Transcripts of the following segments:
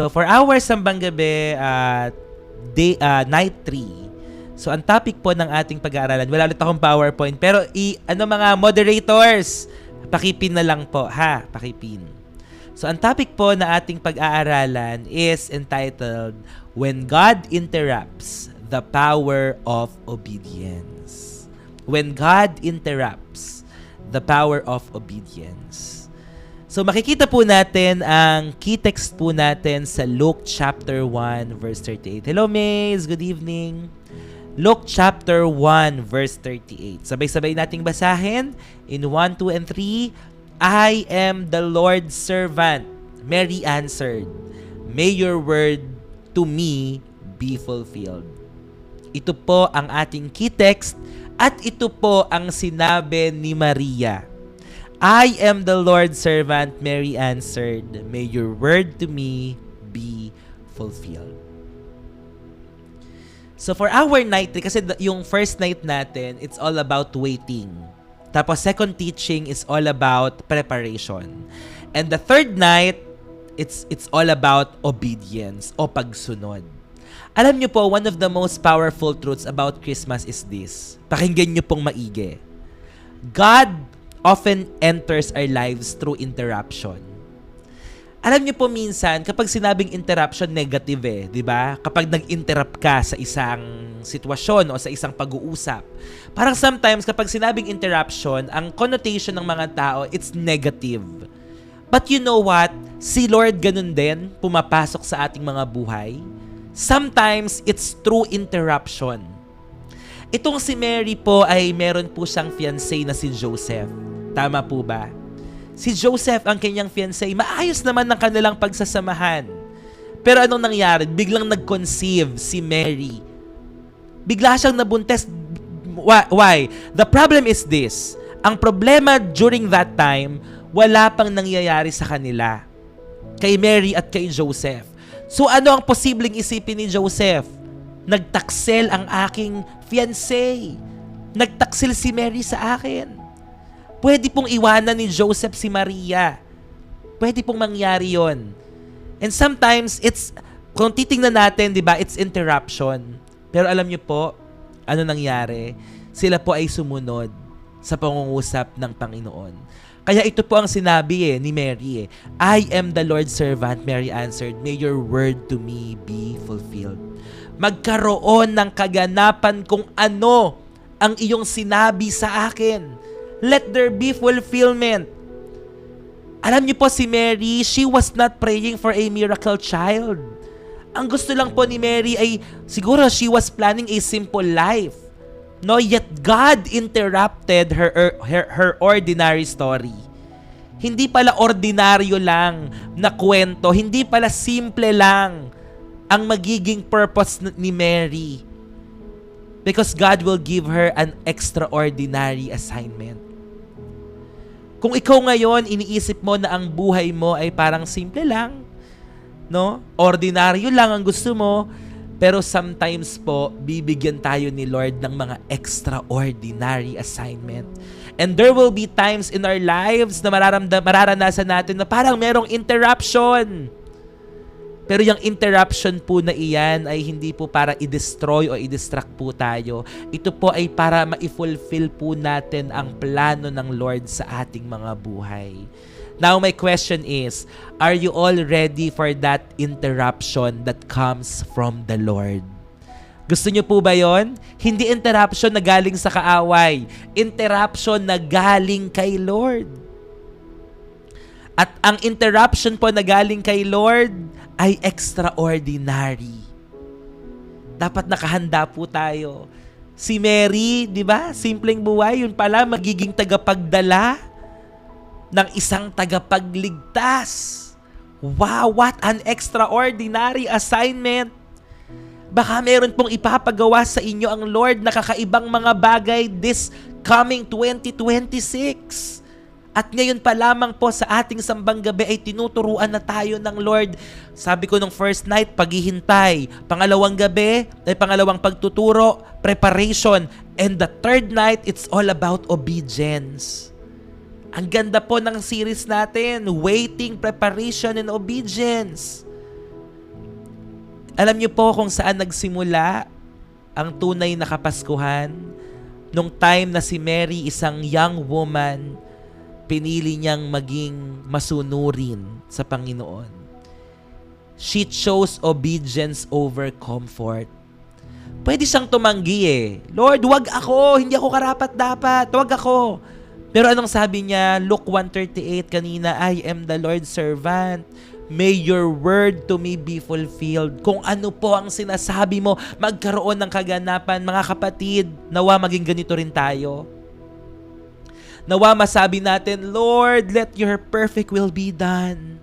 So for our Sambang Gabi, night 3. So ang topic po ng ating pag-aaralan, wala ulit akong PowerPoint, pero mga moderators, pakipin na lang po, ha? Pakipin. So ang topic po na ating pag-aaralan is entitled, When God Interrupts the Power of Obedience. When God Interrupts the Power of Obedience. So makikita po natin ang key text po natin sa Luke chapter 1 verse 38. Hello Maze, good evening. Luke chapter 1 verse 38. Sabay-sabay nating basahin in 1, 2, and 3. I am the Lord's servant. Mary answered, May your word to me be fulfilled. Ito po ang ating key text at ito po ang sinabi ni Maria. I am the Lord's servant, Mary answered. May your word to me be fulfilled. So for our night, kasi yung first night natin, it's all about waiting. Tapos second teaching is all about preparation. And the third night, it's all about obedience o pagsunod. Alam niyo po, one of the most powerful truths about Christmas is this. Pakinggan niyo pong maigi. God often enters our lives through interruption. Alam niyo po minsan, kapag sinabing interruption, negative di ba? Kapag nag-interrupt ka sa isang sitwasyon o sa isang pag-uusap. Parang sometimes, kapag sinabing interruption, ang connotation ng mga tao, it's negative. But you know what? Si Lord ganun din, pumapasok sa ating mga buhay. Sometimes, it's through interruption. Itong si Mary po ay meron po siyang fiancé na si Joseph. Tama po ba? Si Joseph ang kanyang fiancé. Maayos naman ng kanilang pagsasamahan. Pero anong nangyari? Biglang nag-conceive si Mary. Bigla siyang nabuntis. Why? The problem is this. Ang problema during that time, wala pang nangyayari sa kanila. Kay Mary at kay Joseph. So ano ang posibleng isipin ni Joseph? Nagtaksel ang aking fiancé. Nagtaksil si Mary sa akin. Pwede pong iwanan ni Joseph si Maria. Pwede pong mangyari yon. And sometimes, kung titingnan natin, di ba, it's interruption. Pero alam niyo po, ano nangyari? Sila po ay sumunod sa pangungusap ng Panginoon. Kaya ito po ang sinabi ni Mary. I am the Lord's servant, Mary answered. May your word to me be fulfilled. Magkaroon ng kaganapan kung ano ang iyong sinabi sa akin. Let there be fulfillment. Alam niyo po si Mary, she was not praying for a miracle child. Ang gusto lang po ni Mary ay, siguro she was planning a simple life. No, yet God interrupted her ordinary story. Hindi pala ordinaryo lang na kwento, hindi pala simple lang ang magiging purpose ni Mary. Because God will give her an extraordinary assignment. Kung ikaw ngayon, iniisip mo na ang buhay mo ay parang simple lang, no? Ordinaryo lang ang gusto mo, pero sometimes po, bibigyan tayo ni Lord ng mga extraordinary assignment. And there will be times in our lives na mararanasan natin na parang merong interruption. Pero yung interruption po na iyan ay hindi po para i-destroy o i-distract po tayo. Ito po ay para ma-fulfill po natin ang plano ng Lord sa ating mga buhay. Now my question is, are you all ready for that interruption that comes from the Lord? Gusto niyo po ba yon? Hindi interruption na galing sa kaaway. Interruption na galing kay Lord. At ang interruption po na galing kay Lord ay extraordinary. Dapat nakahanda po tayo. Si Mary, di ba? Simpleng buhay, yun pala magiging tagapagdala ng isang tagapagligtas. Wow, what an extraordinary assignment. Baka meron pong ipapagawa sa inyo ang Lord na kakaibang mga bagay this coming 2026. At ngayon pa lamang po sa ating sambang gabi ay tinuturuan na tayo ng Lord. Sabi ko nung first night, paghihintay. Pangalawang gabi, ay pangalawang pagtuturo, preparation. And the third night, it's all about obedience. Ang ganda po ng series natin, Waiting, Preparation, and Obedience. Alam niyo po kung saan nagsimula ang tunay na Kapaskuhan? Nung time na si Mary, isang young woman, pinili niyang maging masunurin sa Panginoon. She chose obedience over comfort. Pwede siyang tumanggi eh. Lord, wag ako. Hindi ako karapat-dapat. Wag ako. Pero anong sabi niya? Luke 1:38 kanina, I am the Lord's servant. May your word to me be fulfilled. Kung ano po ang sinasabi mo, magkaroon ng kaganapan. Mga kapatid, nawa maging ganito rin tayo. Nawa masabi natin, Lord, let your perfect will be done.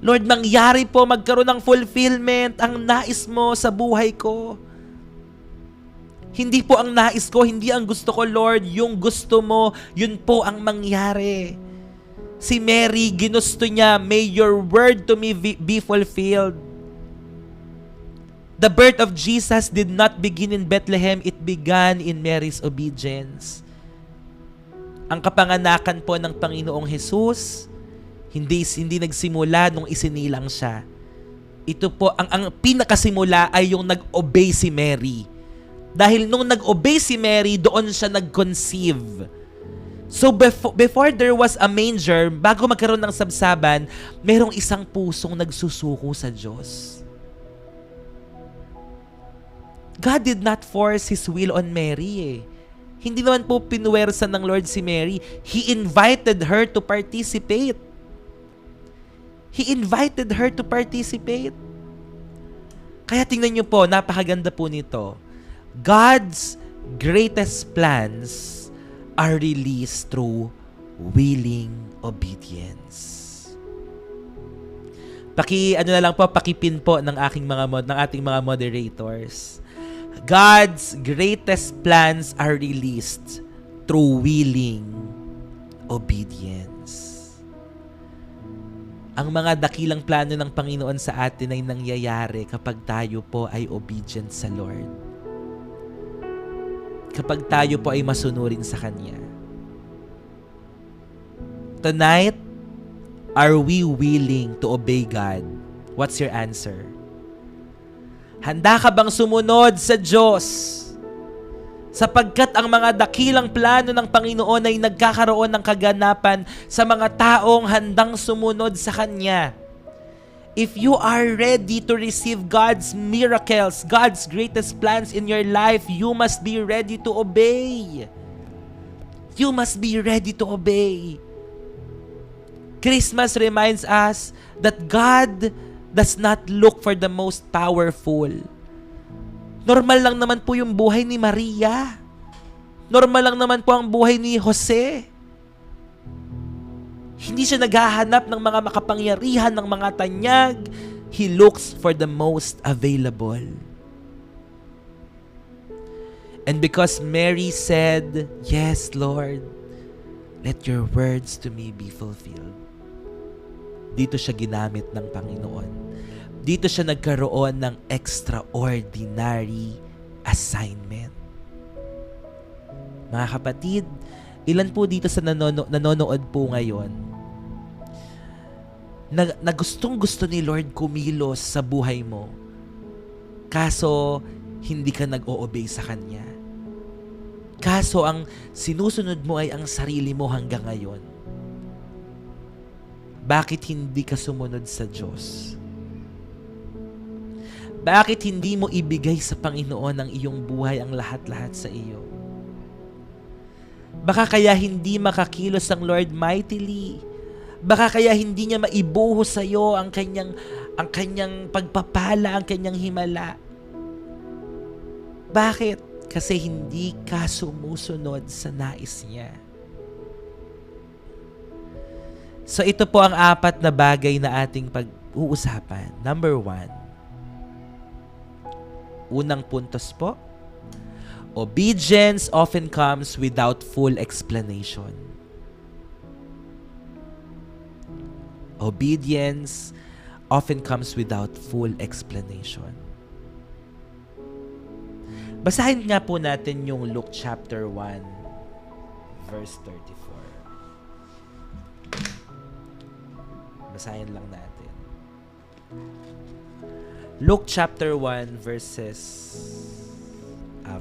Lord, mangyari po magkaroon ng fulfillment ang nais mo sa buhay ko. Hindi po ang nais ko, hindi ang gusto ko, Lord. Yung gusto mo, yun po ang mangyari. Si Mary, ginusto niya, may your word to me be fulfilled. The birth of Jesus did not begin in Bethlehem, it began in Mary's obedience. Ang kapanganakan po ng Panginoong Jesus, hindi nagsimula nung isinilang siya. Ito po, ang pinakasimula ay yung nag-obey si Mary. Dahil nung nag-obey si Mary, doon siya nag-conceive. So before there was a manger, bago magkaroon ng sabsaban, merong isang pusong nagsusuko sa Diyos. God did not force His will on Mary eh. Hindi naman po pinuwersa ng Lord si Mary. He invited her to participate. He invited her to participate. Kaya tingnan niyo po, napakaganda po nito. God's greatest plans are released through willing obedience. Pakipin po ng ating mga moderators. God's greatest plans are released through willing obedience. Ang mga dakilang plano ng Panginoon sa atin ay nangyayari kapag tayo po ay obedient sa Lord. Kapag tayo po ay masunurin sa Kanya. Tonight, are we willing to obey God? What's your answer? Handa ka bang sumunod sa Diyos? Sapagkat ang mga dakilang plano ng Panginoon ay nagkakaroon ng kaganapan sa mga taong handang sumunod sa Kanya. If you are ready to receive God's miracles, God's greatest plans in your life, you must be ready to obey. You must be ready to obey. Christmas reminds us that God does not look for the most powerful. Normal lang naman po yung buhay ni Maria. Normal lang naman po ang buhay ni Jose. Hindi siya naghahanap ng mga makapangyarihan, ng mga tanyag. He looks for the most available. And because Mary said, yes, Lord, let your words to me be fulfilled. Dito siya ginamit ng Panginoon. Dito siya nagkaroon ng extraordinary assignment. Mga kapatid, ilan po dito sa nanonood po ngayon na gustong-gusto ni Lord kumilos sa buhay mo, kaso hindi ka nag-o-obey sa Kanya. Kaso ang sinusunod mo ay ang sarili mo hanggang ngayon. Bakit hindi ka sumunod sa Diyos? Bakit hindi mo ibigay sa Panginoon ang iyong buhay, ang lahat-lahat sa iyo? Baka kaya hindi makakilos ang Lord mightily. Baka kaya hindi niya maibuhos sa iyo ang kanyang pagpapala, ang kanyang himala. Bakit? Kasi hindi ka sumusunod sa nais niya. So ito po ang 4 na bagay na ating pag-uusapan. Number 1. Unang puntos po, obedience often comes without full explanation. Obedience often comes without full explanation. Basahin nga po natin yung Luke chapter 1, verse 34. Basahin lang natin. Luke chapter 1 verse 34.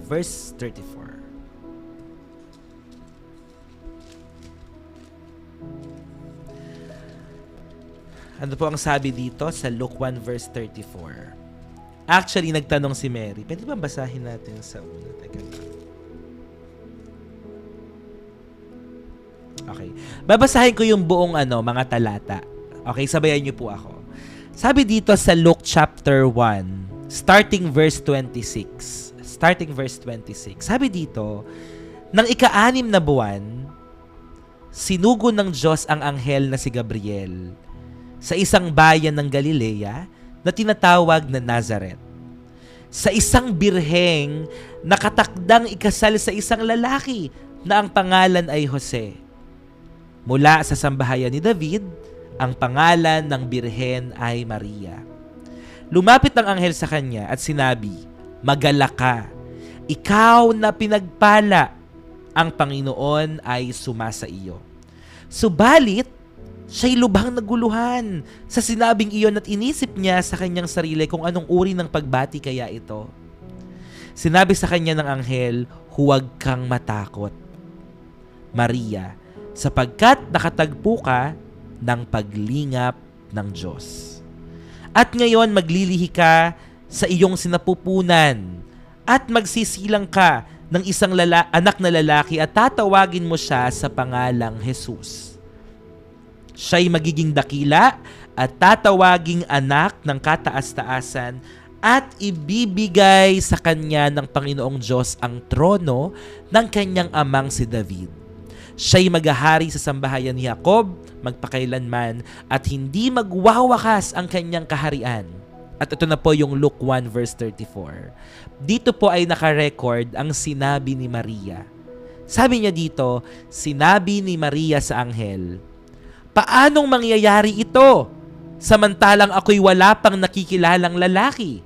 Ano po ang sabi dito sa Luke 1 verse 34? Actually, nagtanong si Mary. Pwede ba basahin natin sa una? Teka lang. Okay. Babasahin ko yung buong mga talata. Okay, sabayan niyo po ako. Sabi dito sa Luke chapter 1, starting verse 26. Sabi dito, nang ika-6 na buwan, sinugo ng Diyos ang anghel na si Gabriel sa isang bayan ng Galilea na tinatawag na Nazareth, sa isang birheng nakatakdang ikasal sa isang lalaki na ang pangalan ay Jose. Mula sa sambahayan ni David, ang pangalan ng birhen ay Maria. Lumapit ang anghel sa kanya at sinabi, "Magalak ka, ikaw na pinagpala, ang Panginoon ay sumasa iyo." Subalit, siya'y lubhang naguluhan sa sinabing iyon at inisip niya sa kanyang sarili kung anong uri ng pagbati kaya ito. Sinabi sa kanya ng anghel, "Huwag kang matakot, Maria, sapagkat nakatagpo ka ng paglingap ng Diyos. At ngayon maglilihi ka sa iyong sinapupunan at magsisilang ka ng isang anak na lalaki at tatawagin mo siya sa pangalang Jesus. Siya'y magiging dakila at tatawaging anak ng kataas-taasan at ibibigay sa kanya ng Panginoong Diyos ang trono ng kanyang amang si David. Siya'y maghahari sa sambahayan ni Jacob magpakailanman at hindi magwawakas ang kanyang kaharian." At ito na po yung Luke 1 verse 34. Dito po ay nakarecord ang sinabi ni Maria. Sabi niya dito, sinabi ni Maria sa anghel, "Paanong mangyayari ito samantalang ako'y wala pang nakikilalang lalaki?"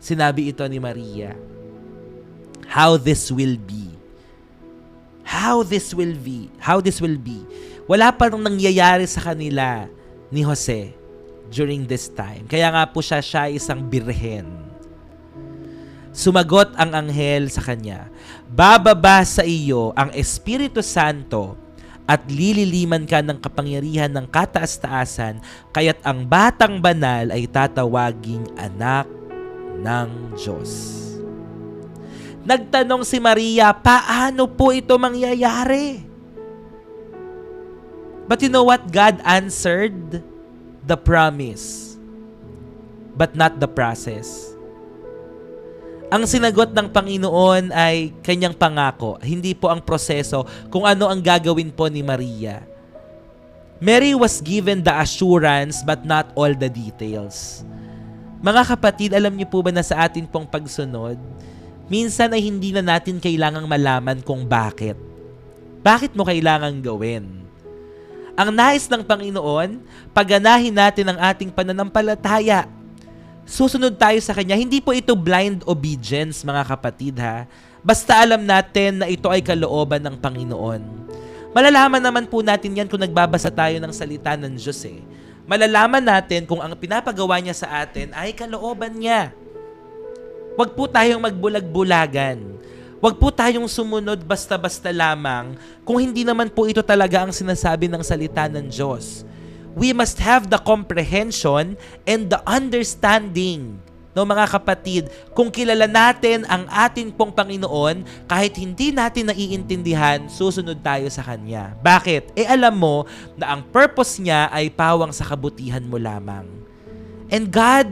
Sinabi ito ni Maria, How this will be. Wala pa nang nangyayari sa kanila ni Jose during this time. Kaya nga po siya isang birhen. Sumagot ang anghel sa kanya, "Bababa sa iyo ang Espiritu Santo at lililiman ka ng kapangyarihan ng kataas-taasan, kaya't ang batang banal ay tatawaging anak ng Diyos." Nagtanong si Maria, paano po ito mangyayari? But you know what? God answered the promise, but not the process. Ang sinagot ng Panginoon ay kanyang pangako, hindi po ang proseso kung ano ang gagawin po ni Maria. Mary was given the assurance but not all the details. Mga kapatid, alam niyo po ba na sa atin pong pagsunod, minsan ay hindi na natin kailangang malaman kung bakit. Bakit mo kailangang gawin? Ang nais ng Panginoon, pagganahin natin ang ating pananampalataya. Susunod tayo sa Kanya. Hindi po ito blind obedience, mga kapatid ha. Basta alam natin na ito ay kalooban ng Panginoon. Malalaman naman po natin yan kung nagbabasa tayo ng salita ng Diyos eh. Malalaman natin kung ang pinapagawa niya sa atin ay kalooban niya. Huwag po tayong magbulag-bulagan. Huwag po tayong sumunod basta-basta lamang kung hindi naman po ito talaga ang sinasabi ng salita ng Diyos. We must have the comprehension and the understanding. No, mga kapatid, kung kilala natin ang ating pong Panginoon, kahit hindi natin naiintindihan, susunod tayo sa Kanya. Bakit? Alam mo na ang purpose niya ay pawang sa kabutihan mo lamang. And God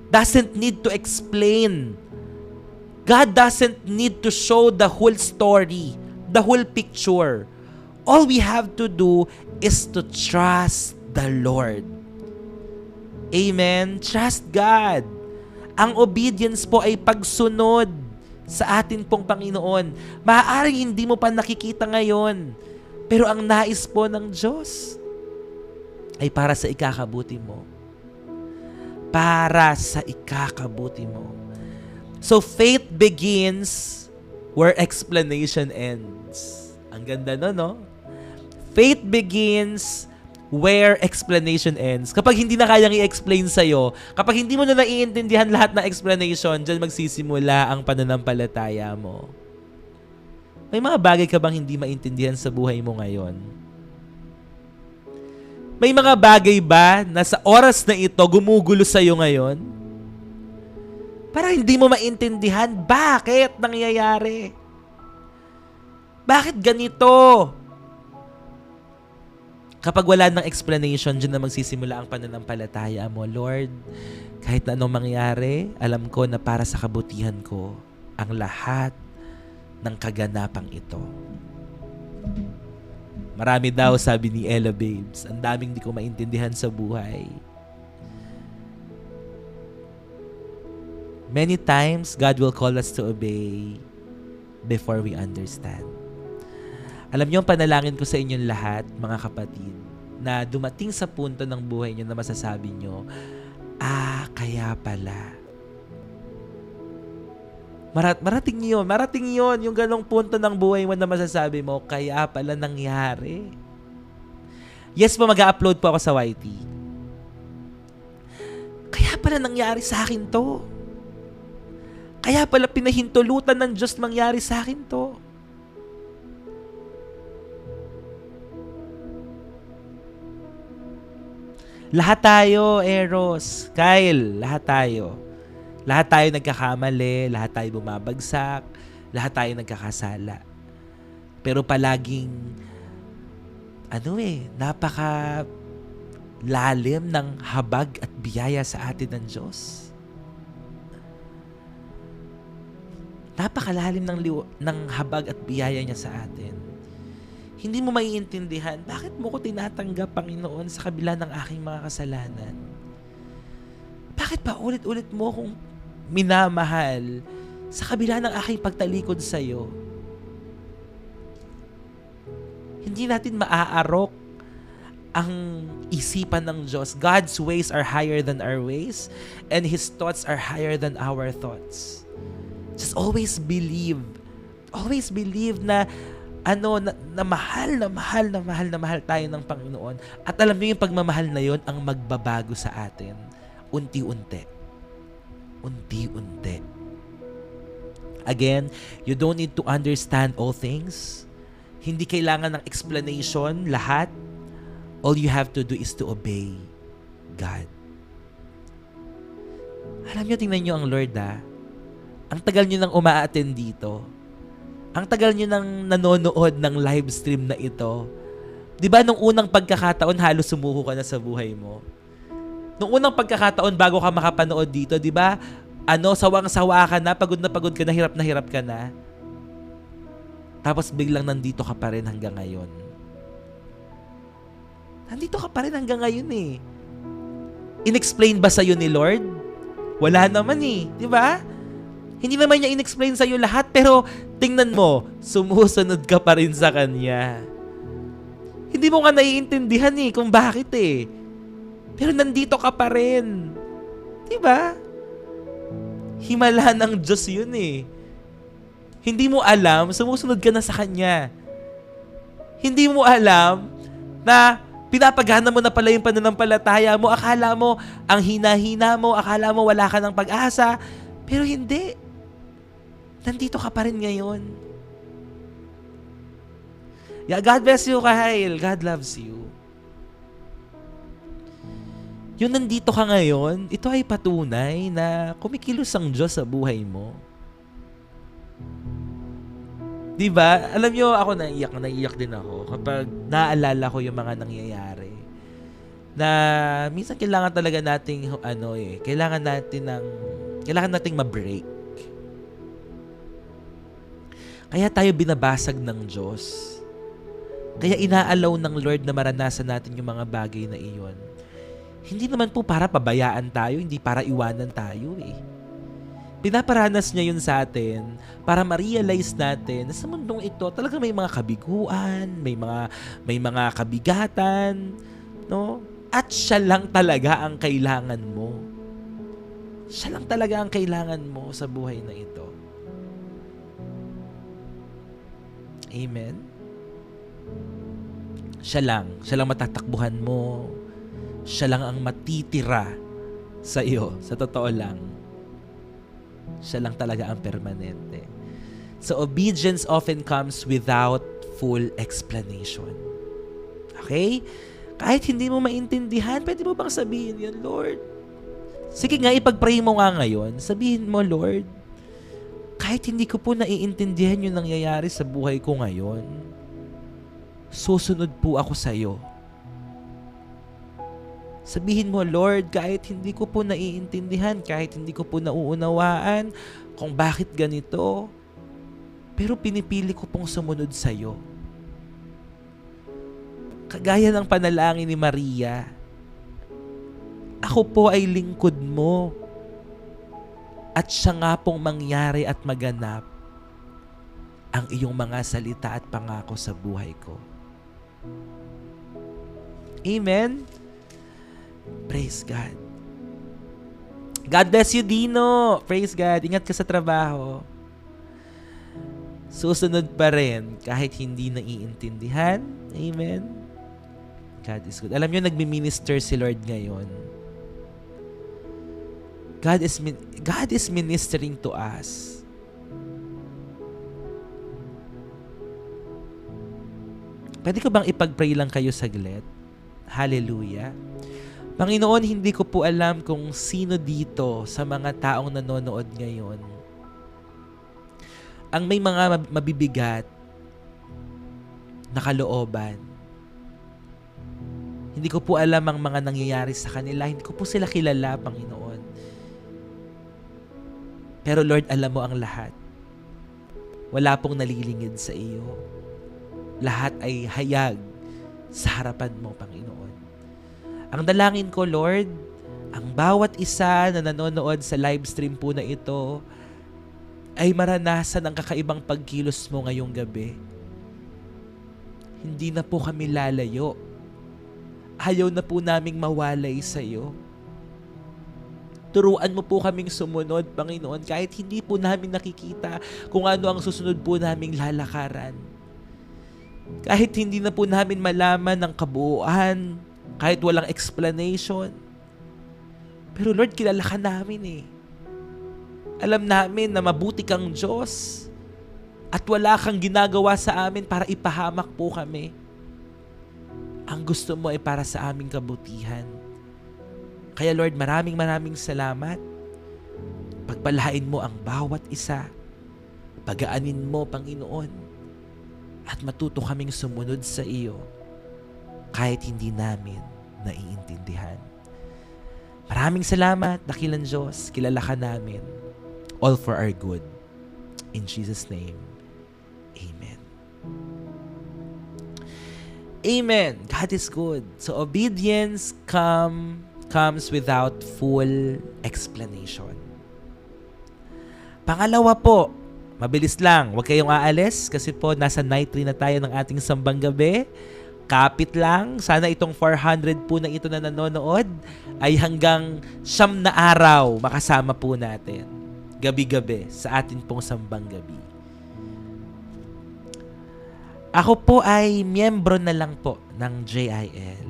doesn't need to explain. God doesn't need to show the whole story, the whole picture. All we have to do is to trust the Lord. Amen? Trust God. Ang obedience po ay pagsunod sa atin pong Panginoon. Maaaring hindi mo pa nakikita ngayon, pero ang nais po ng Diyos ay para sa ikakabuti mo. Para sa ikakabuti mo. So faith begins where explanation ends. Ang ganda no? Faith begins where explanation ends. Kapag hindi na kayang i-explain sa'yo, kapag hindi mo na naiintindihan lahat ng explanation, dyan magsisimula ang pananampalataya mo. May mga bagay ka bang hindi maintindihan sa buhay mo ngayon? May mga bagay ba na sa oras na ito gumugulo sa'yo ngayon? Para hindi mo maintindihan bakit nangyayari. Bakit ganito? Kapag wala ng explanation, dyan na magsisimula ang pananampalataya mo. Lord, kahit na anong mangyari, alam ko na para sa kabutihan ko ang lahat ng kaganapang ito. Marami daw, sabi ni Ella Babes, ang daming di ko maintindihan sa buhay. Many times, God will call us to obey before we understand. Alam niyo, ang panalangin ko sa inyong lahat, mga kapatid, na dumating sa punto ng buhay niyo na masasabi niyo, kaya pala. Marating yun, yung ganong punto ng buhay mo na masasabi mo, kaya pala nangyari. Yes po, mag-upload po ako sa YT. Kaya pala nangyari sa akin to. Kaya pala pinahintulutan ng Diyos mangyari sa akin to. Lahat tayo, Eros, Kyle, lahat tayo. Lahat tayo nagkakamali, lahat tayo bumabagsak, lahat tayo nagkakasala. Pero palaging, napaka lalim ng habag at biyaya sa atin ng Diyos. Napakalalim ng habag at biyaya niya sa atin. Hindi mo maiintindihan, bakit mo ko tinatanggap, Panginoon, sa kabila ng aking mga kasalanan? Bakit pa ulit-ulit mo akong minamahal sa kabila ng aking pagtalikod sa iyo? Hindi natin maaarok ang isipan ng Diyos. God's ways are higher than our ways, and His thoughts are higher than our thoughts. Just always believe na mahal tayo ng Panginoon. At alam niyo yung pagmamahal na yon ang magbabago sa atin. Unti-unti. Again, you don't need to understand all things. Hindi kailangan ng explanation lahat. All you have to do is to obey God. Alam niyo, tingnan niyo ang Lord, Ang tagal niyo nang uma-attend dito. Ang tagal nyo nang nanonood ng live stream na ito. Diba nung unang pagkakataon, halos sumuko ka na sa buhay mo? Nung unang pagkakataon, bago ka makapanood dito, diba, sawang-sawa ka na pagod ka na hirap ka na. Tapos biglang nandito ka pa rin hanggang ngayon. Nandito ka pa rin hanggang ngayon eh. Inexplain ba sa'yo ni Lord? Wala naman eh, diba? Hindi naman niya inexplain sa'yo lahat, pero tingnan mo, sumusunod ka pa rin sa Kanya. Hindi mo nga naiintindihan kung bakit eh. Pero nandito ka pa rin. Diba? Himala ng Diyos yun eh. Hindi mo alam, sumusunod ka na sa Kanya. Hindi mo alam na pinapagana mo na pala yung pananampalataya mo. Akala mo, ang hina-hina mo, akala mo wala ka ng pag-asa. Pero hindi. Nandito ka pa rin ngayon. Yeah, God bless you, Kyle. God loves you. Yung nandito ka ngayon, ito ay patunay na kumikilos ang Diyos sa buhay mo. Diba? Alam nyo, ako naiiyak din ako kapag naalala ko yung mga nangyayari. Na minsan kailangan talaga nating kailangan nating ma-break. Kaya tayo binabasag ng Diyos. Kaya inaalaw ng Lord na maranasan natin yung mga bagay na iyon. Hindi naman po para pabayaan tayo, hindi para iwanan tayo eh. Pinaparanas niya yun sa atin para ma-realize natin na sa mundong ito talaga may mga kabiguan, may mga kabigatan, no? At siya lang talaga ang kailangan mo. Siya lang talaga ang kailangan mo sa buhay na ito. Amen? Siya lang matatakbuhan mo. Siya lang ang matitira sa iyo. Sa totoo lang, siya lang talaga ang permanente. So obedience often comes without full explanation. Okay? Kahit hindi mo maintindihan, pwede mo bang sabihin yun, Lord? Sige nga, ipag-pray mo nga ngayon. Sabihin mo, Lord, kahit hindi ko po naiintindihan yung nangyayari sa buhay ko ngayon, susunod po ako sa iyo. Sabihin mo, Lord, kahit hindi ko po naiintindihan, kahit hindi ko po nauunawaan kung bakit ganito, pero pinipili ko pong sumunod sa iyo. Kagaya ng panalangin ni Maria, ako po ay lingkod mo at siya nga pong mangyari at maganap ang iyong mga salita at pangako sa buhay ko. Amen? Praise God. God bless you, Dino. Praise God. Ingat ka sa trabaho. Susunod pa rin kahit hindi naiintindihan. Amen? God is good. Alam nyo, nagmi-minister si Lord ngayon. God is ministering to us. Pwede ko bang ipag-pray lang kayo saglit? Hallelujah. Panginoon, hindi ko po alam kung sino dito sa mga taong nanonood ngayon ang may mga mabibigat na kalooban. Hindi ko po alam ang mga nangyayari sa kanila. Hindi ko po sila kilala, Panginoon. Pero Lord, alam mo ang lahat. Wala pong nalilingid sa iyo. Lahat ay hayag sa harapan mo, Panginoon. Ang dalangin ko, Lord, ang bawat isa na nanonood sa live stream po na ito ay maranasan ang kakaibang pagkilos mo ngayong gabi. Hindi na po kami lalayo. Ayaw na po naming mawalay sa iyo. Turuan mo po kaming sumunod, Panginoon, kahit hindi po namin nakikita kung ano ang susunod po naming lalakaran. Kahit hindi na po namin malaman ng kabuuan, kahit walang explanation. Pero Lord, kilala ka namin eh. Alam namin na mabuti kang Diyos at wala kang ginagawa sa amin para ipahamak po kami. Ang gusto mo ay para sa aming kabutihan. Kaya Lord, maraming salamat. Pagpalain mo ang bawat isa. Pagaanin mo, Panginoon. At matuto kaming sumunod sa iyo kahit hindi namin naiintindihan. Maraming salamat, dakilang Diyos. Kilala ka namin. All for our good. In Jesus' name, Amen. Amen. God is good. So obedience comes without full explanation. Pangalawa po, mabilis lang. Huwag kayong aalis kasi po nasa night 3 na tayo ng ating sambang gabi. Kapit lang. Sana itong 400 po na ito na nanonood ay hanggang 9 na araw makasama po natin. Gabi-gabi sa atin pong sambang gabi. Ako po ay miyembro na lang po ng JIL.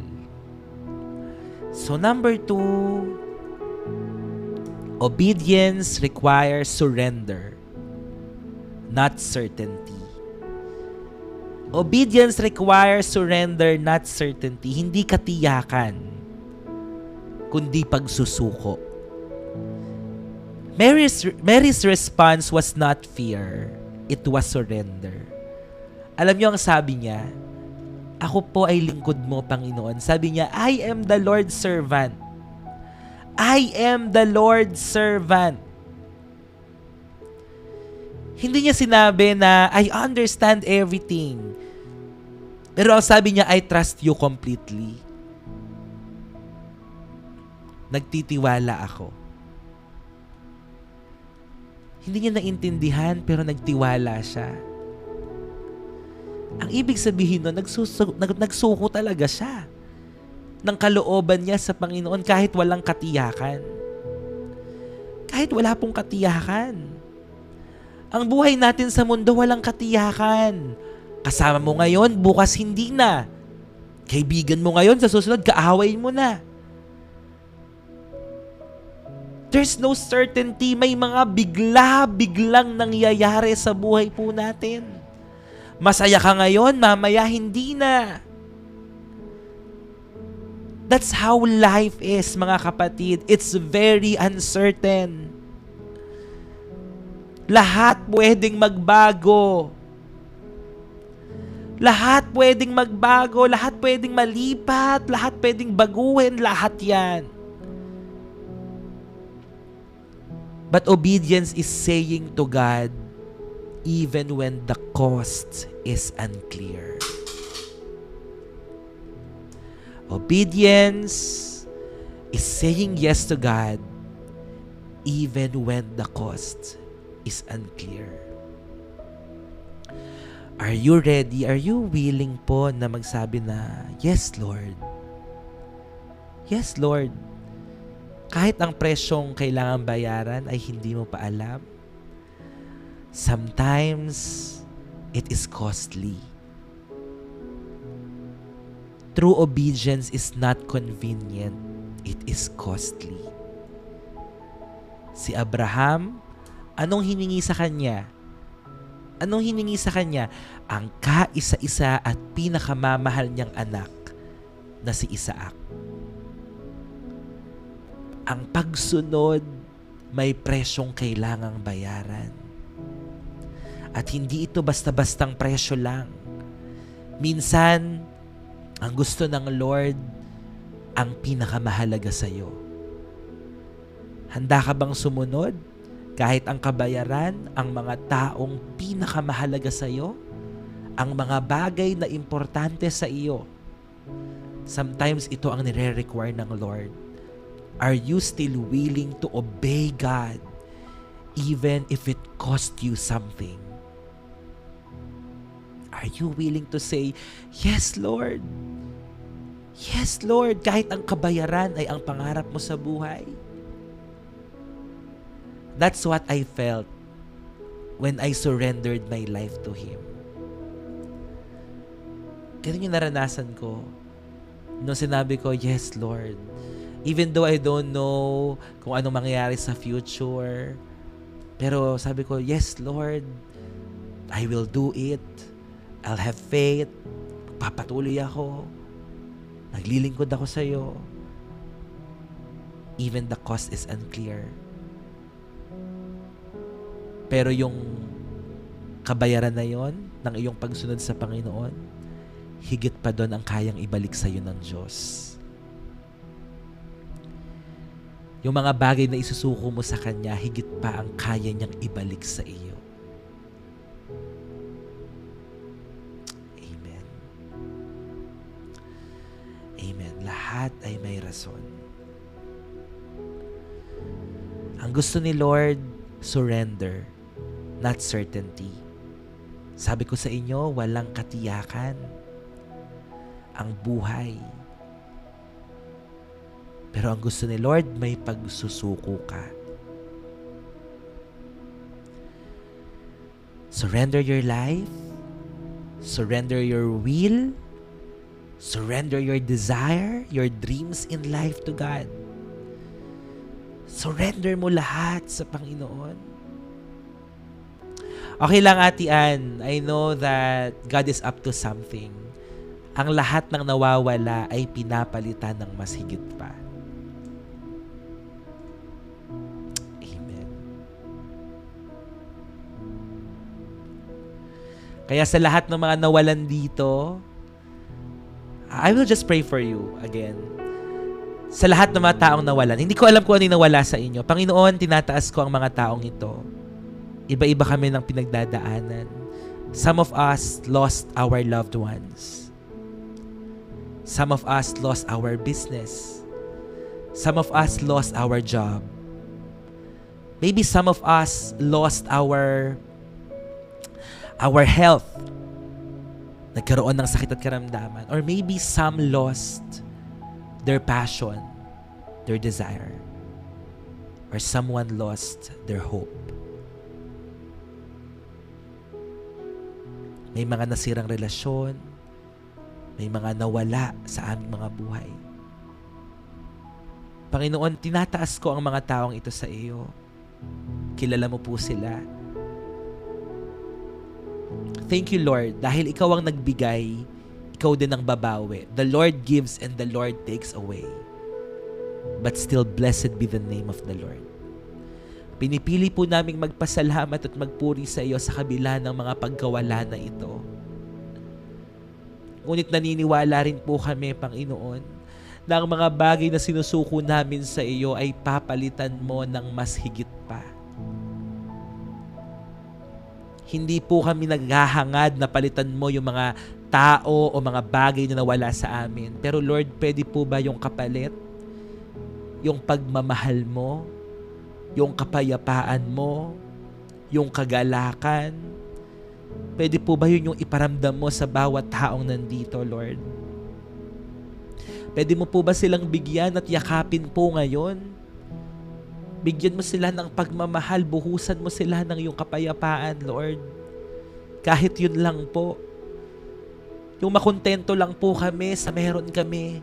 So number 2, obedience requires surrender, not certainty. Obedience requires surrender, not certainty. Hindi katiyakan, kundi pagsusuko. Mary's response was not fear, it was surrender. Alam niyo ang sabi niya, ako po ay lingkod mo, Panginoon. Sabi niya, I am the Lord's servant. I am the Lord's servant. Hindi niya sinabi na, I understand everything. Pero ang sabi niya, I trust you completely. Nagtitiwala ako. Hindi niya naintindihan, pero nagtiwala siya. Ang ibig sabihin nun, nagsuko talaga siya ng kalooban niya sa Panginoon kahit walang katiyakan. Kahit wala pong katiyakan. Ang buhay natin sa mundo walang katiyakan. Kasama mo ngayon, bukas hindi na. Kaibigan mo ngayon, sa susunod, kaaway mo na. There's no certainty. May mga biglang nangyayari sa buhay po natin. Masaya ka ngayon, mamaya hindi na. That's how life is, mga kapatid. It's very uncertain. Lahat pwedeng magbago. Lahat pwedeng magbago, lahat pwedeng malipat, lahat pwedeng baguhin, lahat yan. But obedience is saying to God, even when the cost is unclear. Obedience is saying yes to God, even when the cost is unclear. Are you ready? Are you willing po na magsabi na, yes, Lord. Yes, Lord. Kahit ang presyong kailangan bayaran ay hindi mo pa alam. Sometimes, it is costly. True obedience is not convenient. It is costly. Si Abraham, anong hiningi sa kanya? Anong hiningi sa kanya? Ang kaisa-isa at pinakamamahal niyang anak na si Isaac. Ang pagsunod may presyong kailangang bayaran. At hindi ito basta-bastang presyo lang. Minsan, ang gusto ng Lord ang pinakamahalaga sa iyo. Handa ka bang sumunod? Kahit ang kabayaran, ang mga taong pinakamahalaga sa iyo, ang mga bagay na importante sa iyo, sometimes ito ang nire-require ng Lord. Are you still willing to obey God even if it cost you something? Are you willing to say, yes, Lord? Yes, Lord, kahit ang kabayaran ay ang pangarap mo sa buhay. That's what I felt when I surrendered my life to Him. Ganun yung naranasan ko nung sinabi ko, yes, Lord. Even though I don't know kung anong mangyayari sa future, pero sabi ko, yes, Lord, I will do it. I'll have faith. Papatuloy ako. Naglilingkod ako sa iyo. Even the cost is unclear. Pero yung kabayaran na yon ng iyong pagsunod sa Panginoon, higit pa doon ang kayang ibalik sa iyo ng Diyos. Yung mga bagay na isusuko mo sa Kanya, higit pa ang kaya niyang ibalik sa iyo. Amen. Amen. Lahat ay may rason. Ang gusto ni Lord, surrender, not certainty. Sabi ko sa inyo, walang katiyakan ang buhay. Pero ang gusto ni Lord, may pagsusuko ka. Surrender your life. Surrender your will. Surrender your desire, your dreams in life to God. Surrender mo lahat sa Panginoon. Okay lang, Ate Ann. I know that God is up to something. Ang lahat ng nawawala ay pinapalitan ng mas higit pa. Amen. Kaya sa lahat ng mga nawalan dito, I will just pray for you again. Sa lahat ng mga taong nawalan, hindi ko alam kung ano yung nawala sa inyo. Panginoon, tinataas ko ang mga taong ito. Iba-iba kami ng pinagdadaanan. Some of us lost our loved ones. Some of us lost our business. Some of us lost our job. Maybe some of us lost our health. Nagkaroon ng sakit at karamdaman. Or maybe some lost their passion, their desire. Or someone lost their hope. May mga nasirang relasyon. May mga nawala sa aming mga buhay. Panginoon, tinataas ko ang mga taong ito sa iyo. Kilala mo po sila. Thank you, Lord, dahil ikaw ang nagbigay, ikaw din ang babawi. The Lord gives and the Lord takes away. But still, blessed be the name of the Lord. Pinipili po naming magpasalamat at magpuri sa iyo sa kabila ng mga pagkawala na ito. Ngunit naniniwala rin po kami, Panginoon, na ang mga bagay na sinusuko namin sa iyo ay papalitan mo ng mas higit pa. Hindi po kami naghahangad na palitan mo yung mga tao o mga bagay na nawala sa amin. Pero Lord, pwede po ba yung kapalit? Yung pagmamahal mo? Yung kapayapaan mo? Yung kagalakan? Pwede po ba yun yung iparamdam mo sa bawat taong nandito, Lord? Pwede mo po ba silang bigyan at yakapin po ngayon? Bigyan mo sila ng pagmamahal, buhusan mo sila ng iyong kapayapaan, Lord. Kahit yun lang po. Yung makontento lang po kami sa meron kami.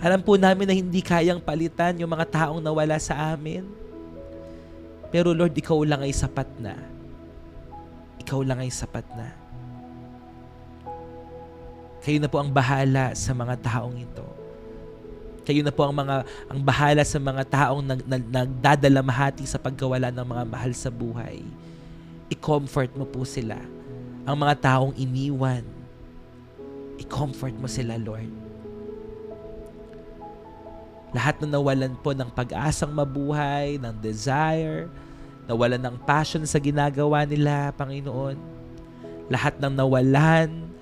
Alam po namin na hindi kayang palitan yung mga taong nawala sa amin. Pero Lord, ikaw lang ay sapat na. Ikaw lang ay sapat na. Kayo na po ang bahala sa mga taong ito. Kayo na po ang bahala sa mga taong nagdadalamhati sa pagkawala ng mga mahal sa buhay. I-comfort mo po sila. Ang mga taong iniwan, i-comfort mo sila, Lord. Lahat na nawalan po ng pag-asang mabuhay, ng desire, nawalan ng passion sa ginagawa nila, Panginoon. Lahat ng nawalan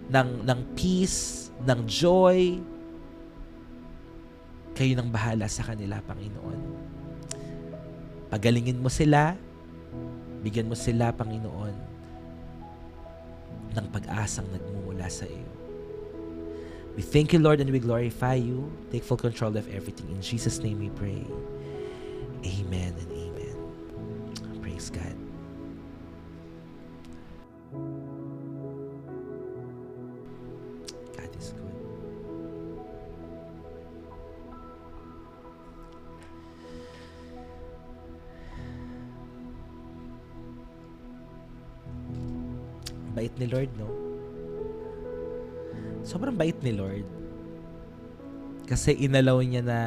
ng peace, ng joy, kayo nang bahala sa kanila, Panginoon. Pagalingin mo sila, bigyan mo sila, Panginoon, ng pag-asang nagmumula sa iyo. We thank you, Lord, and we glorify you. Take full control of everything. In Jesus' name we pray. Amen and amen. Praise God. God is good. Bait ni Lord, no? Sobrang bait ni Lord. Kasi inalaw niya na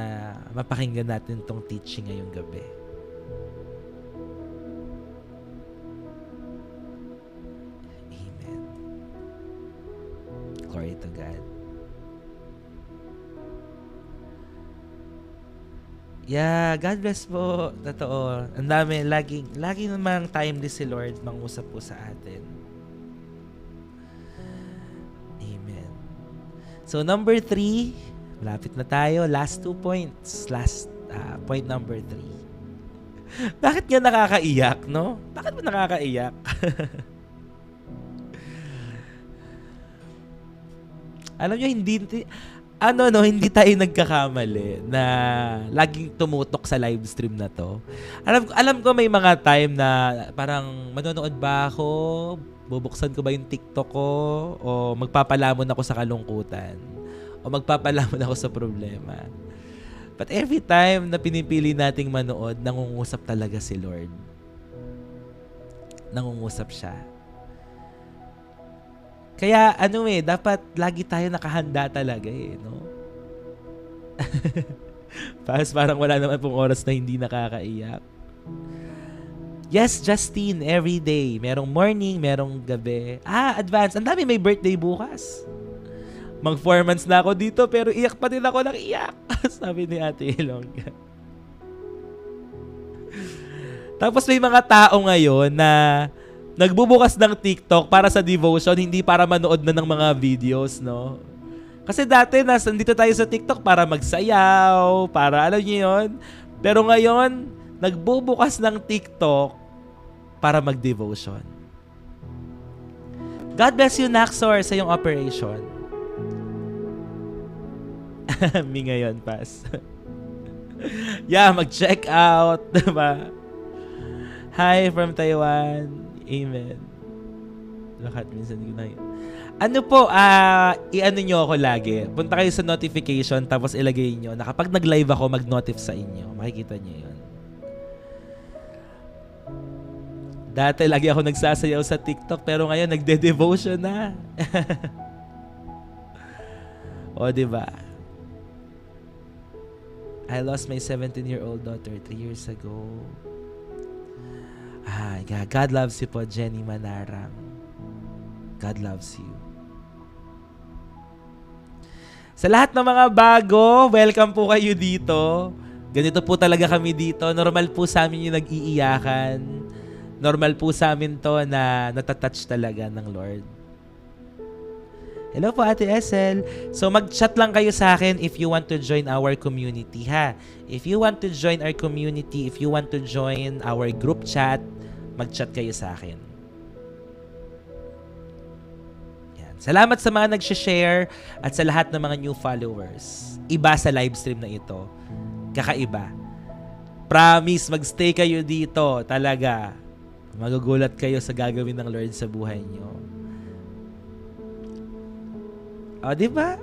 mapakinggan natin tong teaching ngayong gabi. Amen. Glory to God. Yeah, God bless po. Totoo. Ang dami, lagi namang timely si Lord mangusap po sa atin. So, number 3, malapit na tayo. Last 2 points. Point number 3. Bakit nga nakakaiyak, no? Bakit ba nakakaiyak? Alam nyo, hindi tayo nagkakamali na laging tumutok sa live stream na to. Alam ko may mga time na parang manonood ba ako, bubuksan ko ba yung TikTok ko, o magpapalamon ako sa kalungkutan, o magpapalamon ako sa problema. But every time na pinipili nating manood, nangungusap talaga si Lord. Nangungusap siya. Kaya dapat lagi tayo nakahanda talaga no? Parang wala naman pong oras na hindi nakakaiyak. Yes, Justine, every day. Merong morning, merong gabi. Advance. Ang dami may birthday bukas. Mag 4 months na ako dito, pero iyak pa din ako ng iyak. Sabi ni Ate Ilongga. Tapos may mga tao ngayon na nagbubukas ng TikTok para sa devotion, hindi para manood na ng mga videos, no? Kasi dati, nandito tayo sa TikTok para magsayaw, para alam niyo yun. Pero ngayon, nagbubukas ng TikTok para mag-devotion. God bless you, Naxor, sa iyong operation. Mi ngayon, Pas. Yeah, mag-check out, diba? Hi from Taiwan. Amen. Lahat minsan ko na yun. Ano po, i-ano nyo ako lagi. Punta kayo sa notification tapos ilagay nyo na kapag nag-live ako, mag-notif sa inyo. Makikita nyo yun. Dati lagi ako nagsasayaw sa TikTok pero ngayon nagde-devotion na. O, diba? I lost my 17-year-old daughter 3 years ago. God loves you po, Jenny Manarang. God loves you. Sa lahat ng mga bago, welcome po kayo dito. Ganito po talaga kami dito. Normal po sa amin yung nag-iiyakan. Normal po sa amin to na natatouch talaga ng Lord. Hello po, Ate Esel. So mag-chat lang kayo sa akin if you want to join our community, ha? If you want to join our community, if you want to join our group chat, mag-chat kayo sa akin. Salamat sa mga nag-share at sa lahat ng mga new followers. Iba sa live stream na ito. Kakaiba. Promise, magstay kayo dito. Talaga. Magugulat kayo sa gagawin ng Lord sa buhay nyo. O, diba?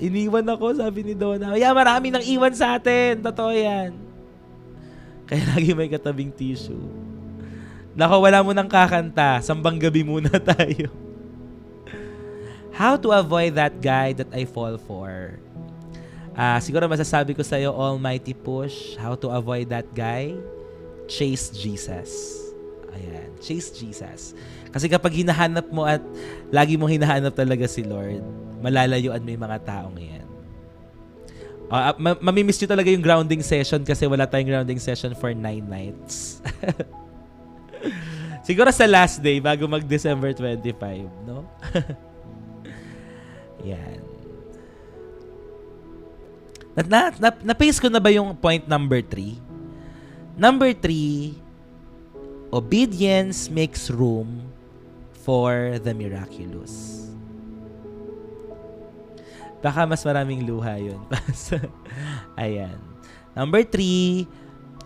Iniwan ako, sabi ni Donna. Yeah, marami nang iwan sa atin. Totoo yan. Kaya lagi may katabing tissue. Nako, wala mo nang kakanta. Sambang gabi muna tayo. How to avoid that guy that I fall for? Siguro masasabi ko sa'yo, almighty push. How to avoid that guy? Chase Jesus. Ayan, chase Jesus. Kasi kapag hinahanap mo at lagi mong hinahanap talaga si Lord, malalayuan mo yung mga taong yan. Mamimiss nyo talaga yung grounding session kasi wala tayong grounding session for 9 nights. Siguro sa last day bago mag-December 25, no? Yan. Na-paste ko na ba yung point number 3? Number 3, obedience makes room for the miraculous. Baka mas maraming luha yun. Ayan. Number 3,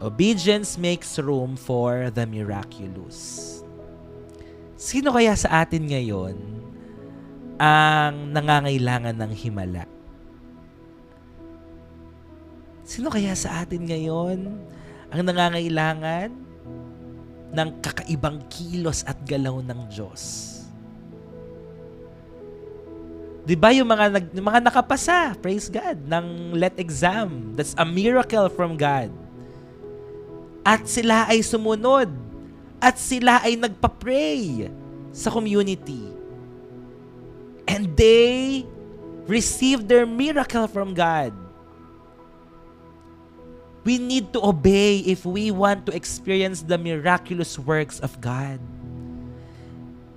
obedience makes room for the miraculous. Sino kaya sa atin ngayon ang nangangailangan ng himala? Sino kaya sa atin ngayon ang nangangailangan ng kakaibang kilos at galaw ng Diyos? Diba yung mga nakapasa, praise God, ng LET exam? That's a miracle from God. At sila ay sumunod. At sila ay nagpa-pray sa community. And they received their miracle from God. We need to obey if we want to experience the miraculous works of God.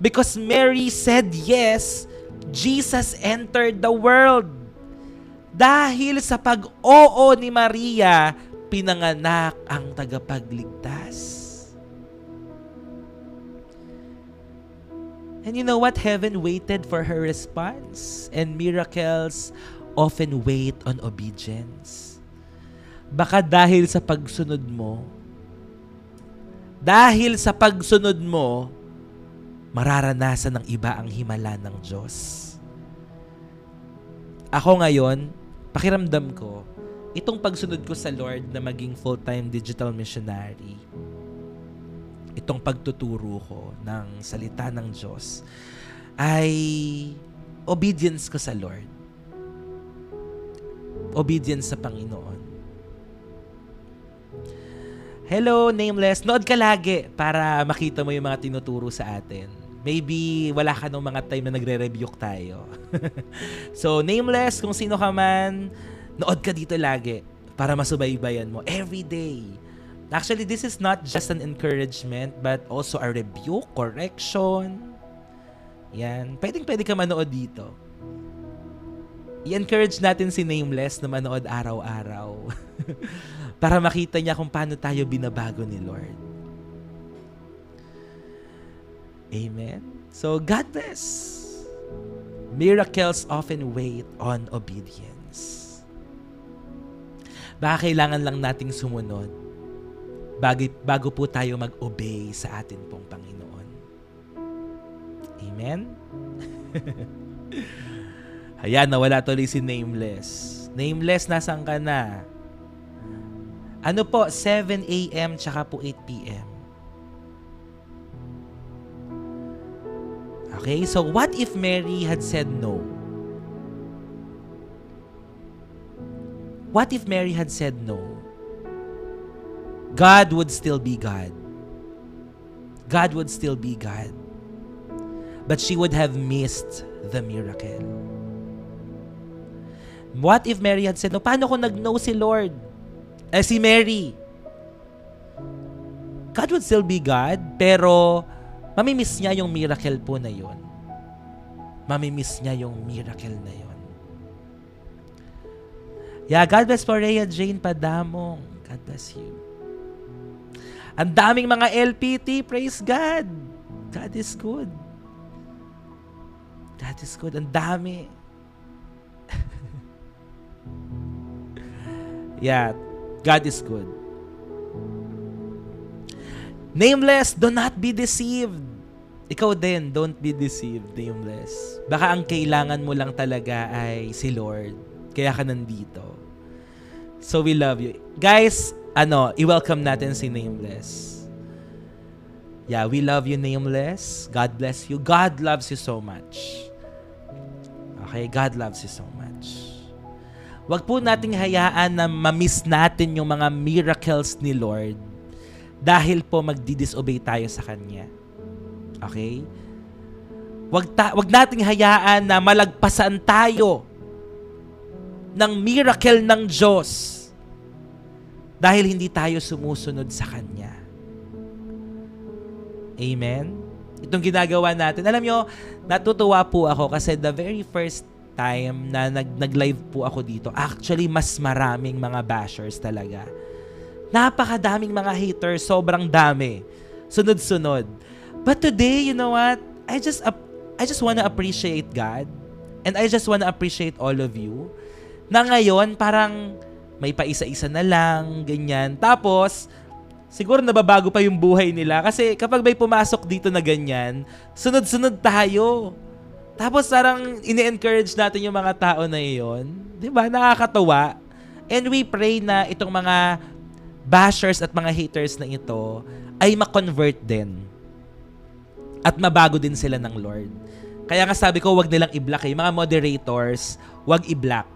Because Mary said yes, Jesus entered the world. Dahil sa pag-oo ni Maria, pinanganak ang tagapagligtas. And you know what? Heaven waited for her response. And miracles often wait on obedience. Baka dahil sa pagsunod mo, mararanasan ng iba ang himala ng Diyos. Ako ngayon, pakiramdam ko, itong pagsunod ko sa Lord na maging full-time digital missionary, itong pagtuturo ko ng salita ng Diyos, ay obedience ko sa Lord. Obedience sa Panginoon. Hello, Nameless. Nood ka lagi para makita mo yung mga tinuturo sa atin. Maybe wala ka nung mga time na nagre-rebuke tayo. So, Nameless, kung sino ka man, nood ka dito lagi para masubaybayan mo every day. Actually, this is not just an encouragement but also a rebuke, correction. Yan. Pwede ka manood dito. I-encourage natin si Nameless na manood araw-araw. Para makita niya kung paano tayo binabago ni Lord. Amen? So, God bless. Miracles often wait on obedience. Baka kailangan lang nating sumunod bago po tayo mag-obey sa atin pong Panginoon. Amen? Ayan, nawala tuloy si Nameless. Nameless, nasan ka na? Ano po, 7 a.m. tsaka po 8 p.m. Okay, so what if Mary had said no? What if Mary had said no? God would still be God. God would still be God. But she would have missed the miracle. What if Mary had said no? Paano kung nag-no si Lord? Si Mary. God would still be God, pero mamimiss niya yung miracle po na yun. Mamimiss niya yung miracle na yun. Yeah, God bless po Rhea Jane Padamong. God bless you. Ang daming mga LPT. Praise God. God is good. God is good. Ang dami. Yeah, God is good. Nameless, do not be deceived. Ikaw din, don't be deceived, Nameless. Baka ang kailangan mo lang talaga ay si Lord. Kaya ka nandito. So we love you. Guys, i-welcome natin si Nameless. Yeah, we love you, Nameless. God bless you. God loves you so much. Okay, God loves you so much. Wag po nating hayaan na ma-miss natin yung mga miracles ni Lord dahil po magdi-disobey tayo sa Kanya. Okay? Wag nating hayaan na malagpasan tayo ng miracle ng Diyos dahil hindi tayo sumusunod sa Kanya. Amen? Itong ginagawa natin. Alam nyo, natutuwa po ako kasi the very first time na nag-live po ako dito, actually, mas maraming mga bashers talaga. Napakadaming mga haters, sobrang dami. Sunod-sunod. But today, you know what? I just wanna appreciate God and I just wanna appreciate all of you na ngayon parang may paisa-isa na lang, ganyan. Tapos, siguro nababago pa yung buhay nila kasi kapag may pumasok dito na ganyan, sunod-sunod tayo. Tapos parang ini-encourage natin yung mga tao na iyon. Diba? Nakakatawa. And we pray na itong mga bashers at mga haters na ito ay ma-convert din. At mabago din sila ng Lord. Kaya nga sabi ko, wag nilang i-block. Yung mga moderators, wag i-block.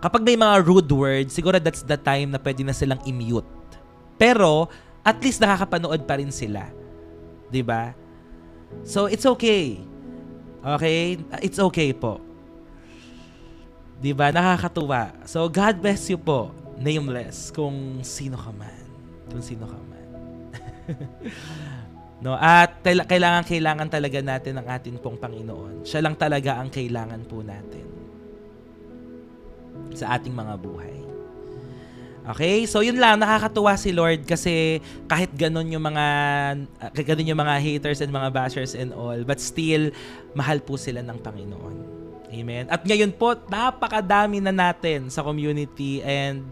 Kapag may mga rude words, siguro that's the time na pwede na silang i-mute. Pero, at least nakakapanood pa rin sila. Diba? So, it's okay. Okay? It's okay po. Diba? Nakakatuwa. So, God bless you po. Nameless. Kung sino ka man. Kung sino ka man. No? At kailangan talaga natin ang atin pong Panginoon. Siya lang talaga ang kailangan po natin sa ating mga buhay. Okay? So, yun lang. Nakakatuwa si Lord kasi kahit ganun yung mga haters and mga bashers and all, but still, mahal po sila ng Panginoon. Amen? At ngayon po, napakadami na natin sa community and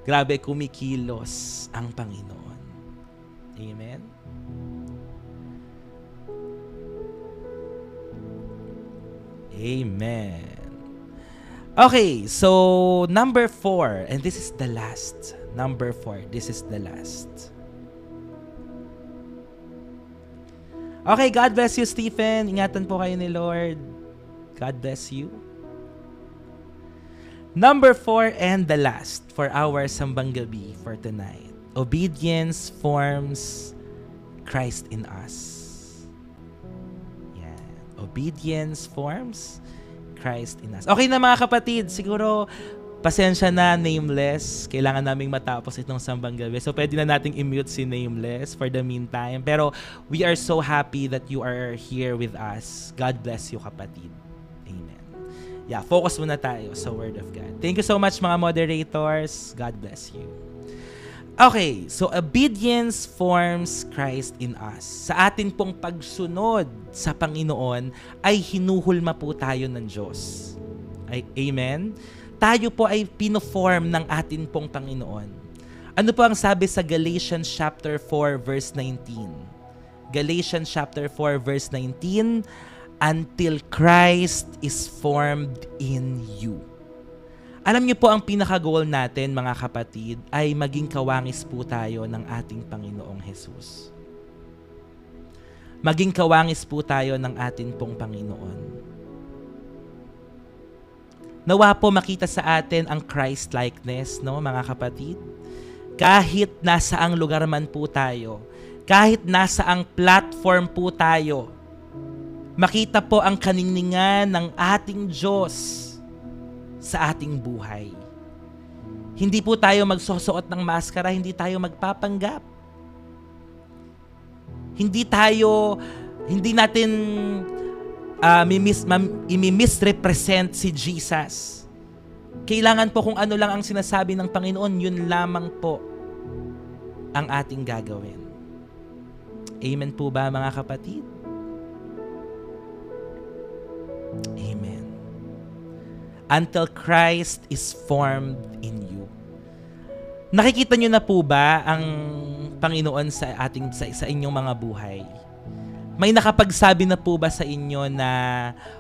grabe, kumikilos ang Panginoon. Amen? Amen. Okay, so number 4, and this is the last. Number 4, this is the last. Okay, God bless you, Stephen. Ingatan po kayo ni Lord. God bless you. Number 4 and the last for our Sambang Gabi for tonight. Obedience forms Christ in us. Yeah. Obedience forms Christ in us. Okay na mga kapatid, siguro pasensya na, Nameless. Kailangan naming matapos itong Sambang Gabi. So pwede na nating i-mute si Nameless for the meantime. Pero we are so happy that you are here with us. God bless you, kapatid. Amen. Yeah, focus muna tayo sa Word of God. Thank you so much mga moderators. God bless you. Okay, so obedience forms Christ in us. Sa atin pong pagsunod sa Panginoon ay hinuhulma po tayo ng Diyos. Amen? Tayo po ay pinoform ng atin pong Panginoon. Ano po ang sabi sa Galatians chapter 4 verse 19? Galatians chapter 4 verse 19, until Christ is formed in you. Alam niyo po, ang pinaka-goal natin, mga kapatid, ay maging kawangis po tayo ng ating Panginoong Jesus. Maging kawangis po tayo ng ating pong Panginoon. Nawa po makita sa atin ang Christ-likeness, no, mga kapatid? Kahit nasa ang lugar man po tayo, kahit nasa ang platform po tayo, makita po ang kaningningan ng ating Diyos sa ating buhay. Hindi po tayo magsusuot ng maskara, hindi tayo magpapanggap. Hindi natin i-misrepresent si Jesus. Kailangan po kung ano lang ang sinasabi ng Panginoon, yun lamang po ang ating gagawin. Amen po ba, mga kapatid? Amen. Until Christ is formed in you. Nakikita nyo na po ba ang Panginoon sa inyong mga buhay? May nakapagsabi na po ba sa inyo na,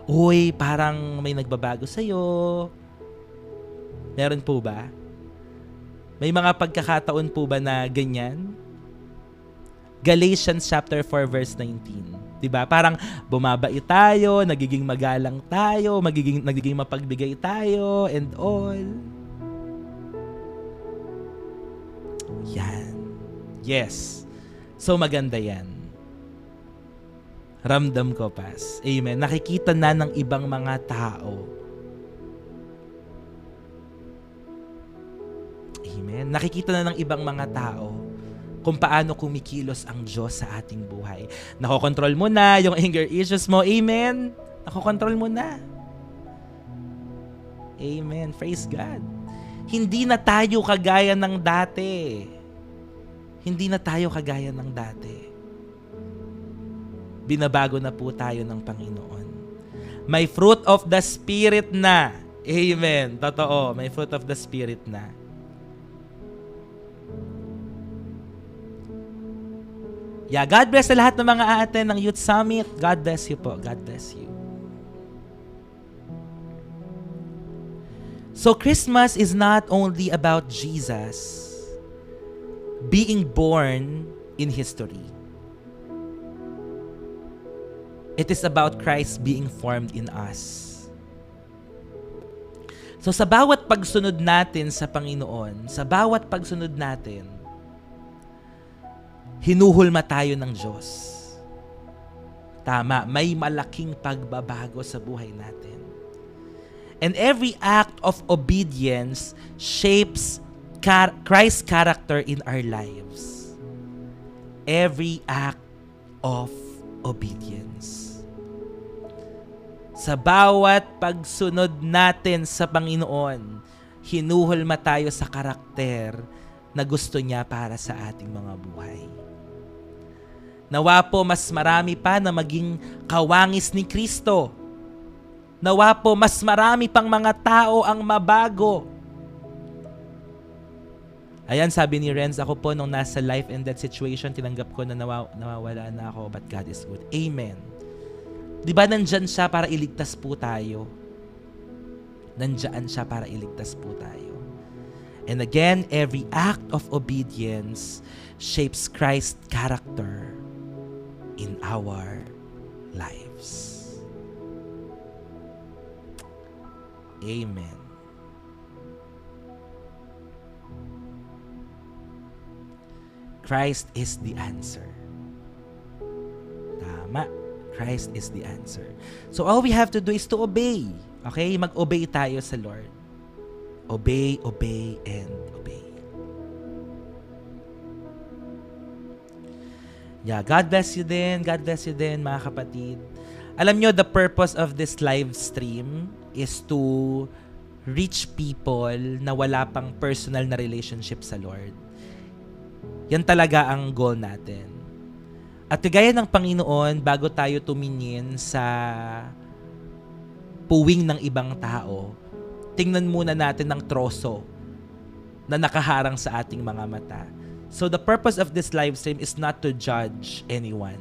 uy, parang may nagbabago sa'yo? Meron po ba? May mga pagkakataon po ba na ganyan? Galatians chapter 4 verse 19. 'Di ba? Parang bumabait tayo, nagiging magalang tayo, nagiging mapagbigay tayo and all. Yan. Yes. So maganda 'yan. Ramdam ko, Pas. Amen. Nakikita na ng ibang mga tao. Amen. Nakikita na ng ibang mga tao kung paano kumikilos ang Diyos sa ating buhay. Nakokontrol mo na yung anger issues mo. Amen. Nakokontrol mo na. Amen. Praise God. Hindi na tayo kagaya ng dati. Hindi na tayo kagaya ng dati. Binabago na po tayo ng Panginoon. May fruit of the Spirit na. Amen. Totoo. May fruit of the Spirit na. Yeah, God bless sa lahat ng mga aaten ng Youth Summit. God bless you po. God bless you. So Christmas is not only about Jesus being born in history. It is about Christ being formed in us. So sa bawat pagsunod natin sa Panginoon, sa bawat pagsunod natin, hinuhulma tayo ng Diyos. Tama, may malaking pagbabago sa buhay natin. And every act of obedience shapes Christ's character in our lives. Every act of obedience. Sa bawat pagsunod natin sa Panginoon, hinuhulma tayo sa karakter na gusto niya para sa ating mga buhay. Nawa po mas marami pa na maging kawangis ni Kristo. Nawa po mas marami pang mga tao ang mabago. Ayan, sabi ni Renz, ako po nung nasa life and death situation, tinanggap ko na nawawala na ako, but God is good. Amen. Diba nandyan siya para iligtas po tayo? Nandyan siya para iligtas po tayo. And again, every act of obedience shapes Christ's character in our lives. Amen. Christ is the answer. Tama. Christ is the answer. So all we have to do is to obey. Okay? Mag-obey tayo sa Lord. Obey, obey, and obey. Yeah, God bless you din. God bless you din, mga kapatid. Alam nyo, the purpose of this live stream is to reach people na wala pang personal na relationship sa Lord. Yan talaga ang goal natin. At kagaya ng Panginoon, bago tayo tumingin sa puwing ng ibang tao, tingnan muna natin ng troso na nakaharang sa ating mga mata. So the purpose of this live stream is not to judge anyone.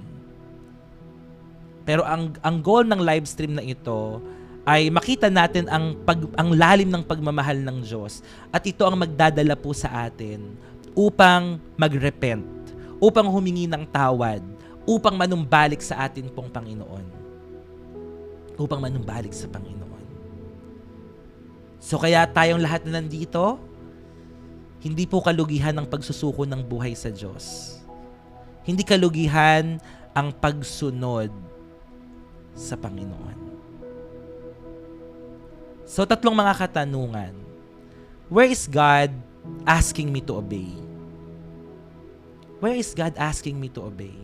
Pero ang goal ng live stream na ito ay makita natin ang lalim ng pagmamahal ng Diyos. At ito ang magdadala po sa atin upang magrepent, upang humingi ng tawad, upang manumbalik sa atin pong Panginoon. Upang manumbalik sa Panginoon. So kaya tayong lahat na nandito, hindi po kalugihan ang pagsusuko ng buhay sa Diyos. Hindi kalugihan ang pagsunod sa Panginoon. So, tatlong mga katanungan. Where is God asking me to obey? Where is God asking me to obey?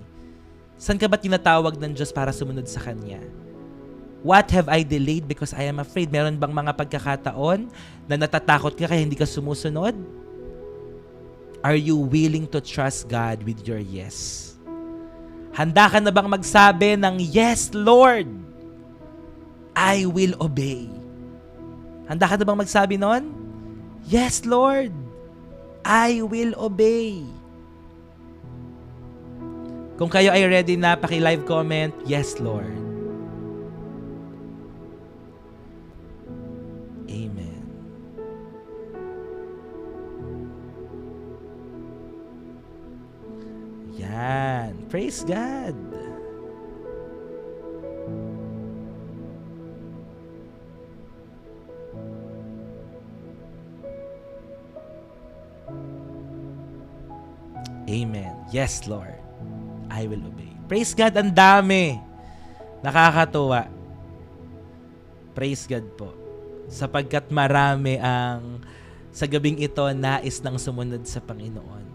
Saan ka ba tinatawag ng Diyos para sumunod sa Kanya? What have I delayed because I am afraid? Meron bang mga pagkakataon na natatakot ka kaya hindi ka sumusunod? Are you willing to trust God with your yes? Handa ka na bang magsabi ng, Yes, Lord, I will obey? Handa ka na bang magsabi nun? Yes, Lord, I will obey. Kung kayo ay ready na, paki-live comment, Yes, Lord. Amen. Yan. Praise God. Amen. Yes, Lord. I will obey. Praise God, ang dami. Nakakatuwa. Praise God po. Sapagkat marami ang sa gabing ito nais ng sumunod sa Panginoon.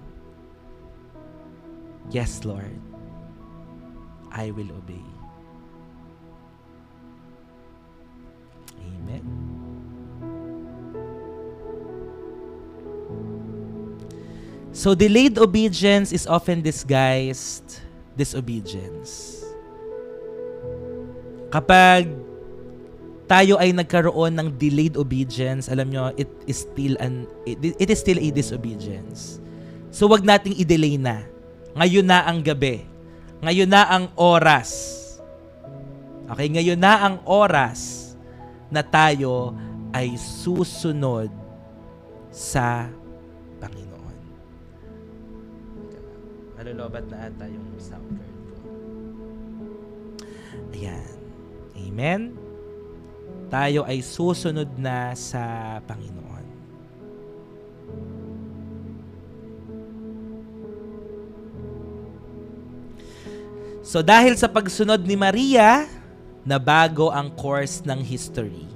Yes, Lord. I will obey. Amen. So, delayed obedience is often disguised disobedience. Kapag tayo ay nagkaroon ng delayed obedience, alam nyo, it is still a disobedience. So, wag nating i-delay na. Ngayon na ang gabi. Ngayon na ang oras. Okay, ngayon na ang oras na tayo ay susunod sa Panginoon. Nalulobat na ata yung sound card ko. Ayan. Amen. Tayo ay susunod na sa Panginoon. So dahil sa pagsunod ni Maria, nabago ang course ng history.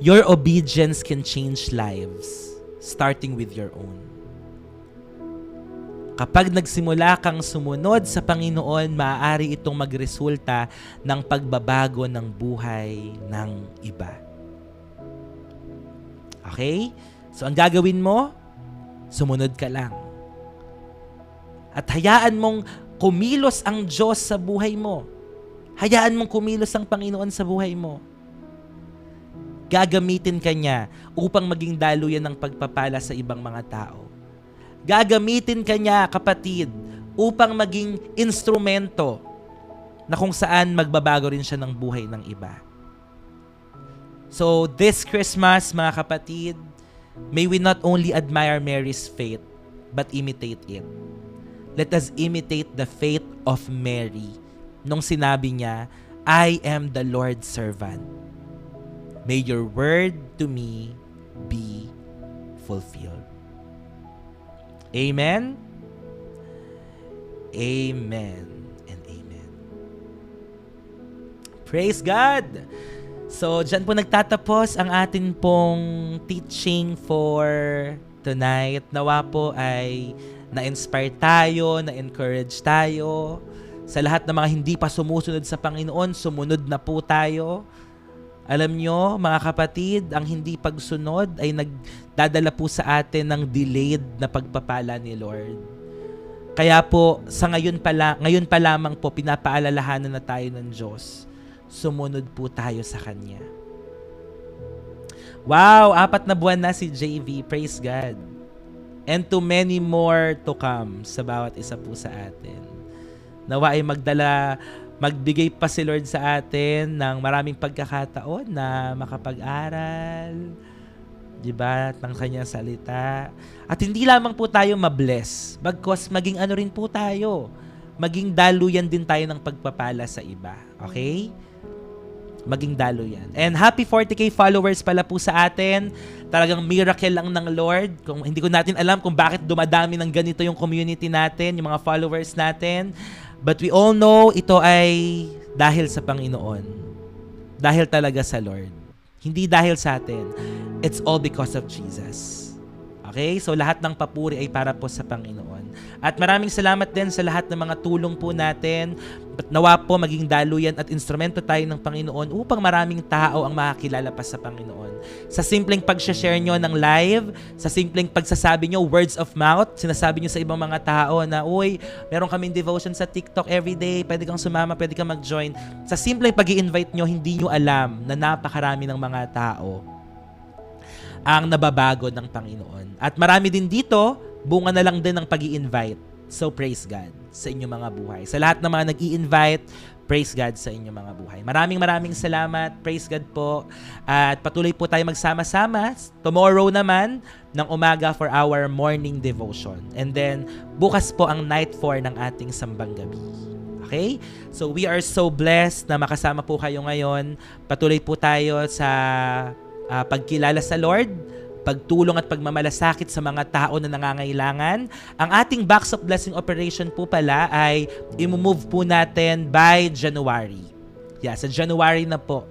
Your obedience can change lives, starting with your own. Kapag nagsimula kang sumunod sa Panginoon, maaari itong magresulta ng pagbabago ng buhay ng iba. Okay? So ang gagawin mo, sumunod ka lang. At hayaan mong kumilos ang Diyos sa buhay mo. Hayaan mong kumilos ang Panginoon sa buhay mo. Gagamitin ka niya upang maging daluyan ng pagpapala sa ibang mga tao. Gagamitin ka niya, kapatid, upang maging instrumento na kung saan magbabago rin siya ng buhay ng iba. So this Christmas, mga kapatid, may we not only admire Mary's faith, but imitate it. Let us imitate the faith of Mary nung sinabi niya, I am the Lord's servant. May your word to me be fulfilled. Amen? Amen and amen. Praise God! So, dyan po nagtatapos ang atin pong teaching for tonight. Nawa po ay na-inspire tayo, na-encourage tayo. Sa lahat ng mga hindi pa sumusunod sa Panginoon, sumunod na po tayo. Alam nyo, mga kapatid, ang hindi pagsunod ay nagdadala po sa atin ng delayed na pagpapala ni Lord. Kaya po, sa ngayon pa lamang po, pinapaalalahanan na tayo ng Diyos. Sumunod po tayo sa Kanya. Wow! 4 na buwan na si JV. Praise God. And to many more to come sa bawat isa po sa atin. Nawa ay magbigay pa si Lord sa atin ng maraming pagkakataon na makapag-aral, diba, ng kanyang salita. At hindi lamang po tayo mabless, bagkos maging ano rin po tayo, maging daluyan din tayo ng pagpapala sa iba. Okay? Maging daluyan. And happy 40K followers pala po sa atin. Talagang miracle lang ng Lord. Kung hindi ko natin alam kung bakit dumadami ng ganito yung community natin, yung mga followers natin. But we all know ito ay dahil sa Panginoon. Dahil talaga sa Lord. Hindi dahil sa atin. It's all because of Jesus. Okay? So lahat ng papuri ay para po sa Panginoon. At maraming salamat din sa lahat ng mga tulong po natin. Nawa po maging daluyan at instrumento tayo ng Panginoon upang maraming tao ang makakilala pa sa Panginoon. Sa simpleng pag-share nyo ng live, sa simpleng pagsasabi nyo, words of mouth, sinasabi nyo sa ibang mga tao na, uy, meron kaming devotion sa TikTok everyday, pwede kang sumama, pwede kang mag-join. Sa simpleng pag-i-invite nyo, hindi nyo alam na napakarami ng mga tao ang nababago ng Panginoon. At marami din dito, bunga na lang din ng pag-i-invite. So praise God sa inyong mga buhay. Sa lahat ng mga nag-i-invite, praise God sa inyong mga buhay. Maraming salamat. Praise God po. At patuloy po tayo magsama-sama tomorrow naman ng umaga for our morning devotion. And then bukas po ang night 4 ng ating sambang gabi. Okay? So we are so blessed na makasama po kayo ngayon. Patuloy po tayo sa pagkilala sa Lord, pagtulong at pagmamalasakit sa mga tao na nangangailangan. Ang ating Box of Blessing operation po pala ay i-move po natin by January. Yeah, sa January na po.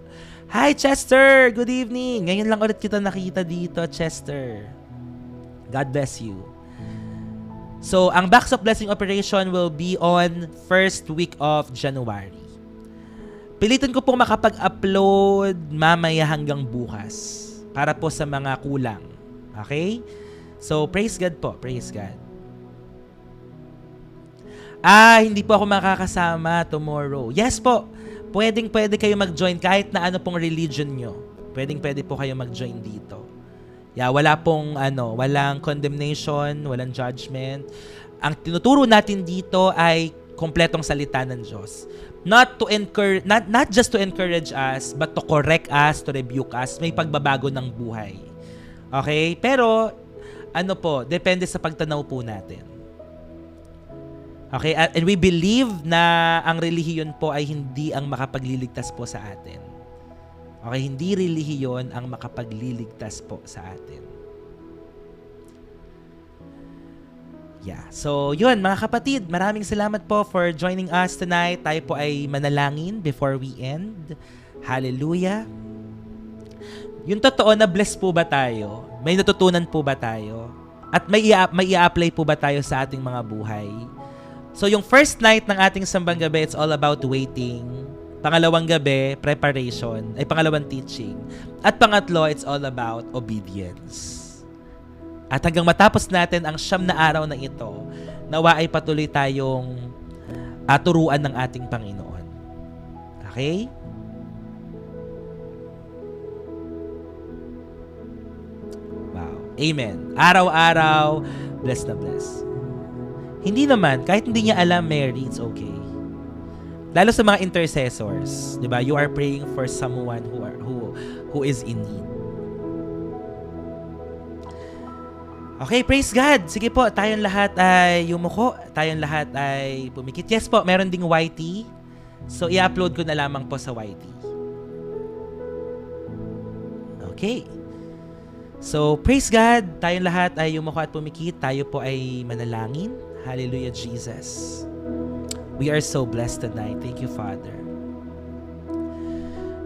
Hi Chester! Good evening! Ngayon lang ulit kita nakita dito, Chester. God bless you. So, ang Box of Blessing operation will be on first week of January. Pilitin ko pong makapag-upload mamaya hanggang bukas para po sa mga kulang. Okay? So, praise God po. Praise God. Hindi po ako makakasama tomorrow. Yes po. Pwede kayo mag-join kahit na ano pong religion nyo. Pwede po kayo mag-join dito. Yeah, walang condemnation, walang judgment. Ang tinuturo natin dito ay kompletong salita ng Diyos. Not just to encourage us, but to correct us, to rebuke us. May pagbabago ng buhay. Okay? Pero, depende sa pagtanaw po natin. Okay? And we believe na ang relihiyon po ay hindi ang makapagliligtas po sa atin. Okay? Hindi relihiyon ang makapagliligtas po sa atin. Yeah. So, yun mga kapatid, maraming salamat po for joining us tonight. Tayo po ay manalangin before we end. Hallelujah. Yung totoo na bless po ba tayo? May natutunan po ba tayo? At may i-apply po ba tayo sa ating mga buhay? So, yung first night ng ating sambang gabi, it's all about waiting. Pangalawang gabi, preparation. Pangalawang teaching. At pangatlo, it's all about obedience. At hanggang matapos natin ang 9 na araw na ito, nawa ay patuloy tayong turuan ng ating Panginoon. Okay? Wow. Amen. Araw-araw, bless na bless. Hindi naman, kahit hindi niya alam, Mary, it's okay. Lalo sa mga intercessors, di ba? You are praying for someone who is in need. Okay, praise God. Sige po, tayong lahat ay yumuko. Tayong lahat ay pumikit. Yes po, meron ding YT. So, i-upload ko na lamang po sa YT. Okay. So, praise God. Tayong lahat ay yumuko at pumikit. Tayo po ay manalangin. Hallelujah, Jesus. We are so blessed tonight. Thank you, Father.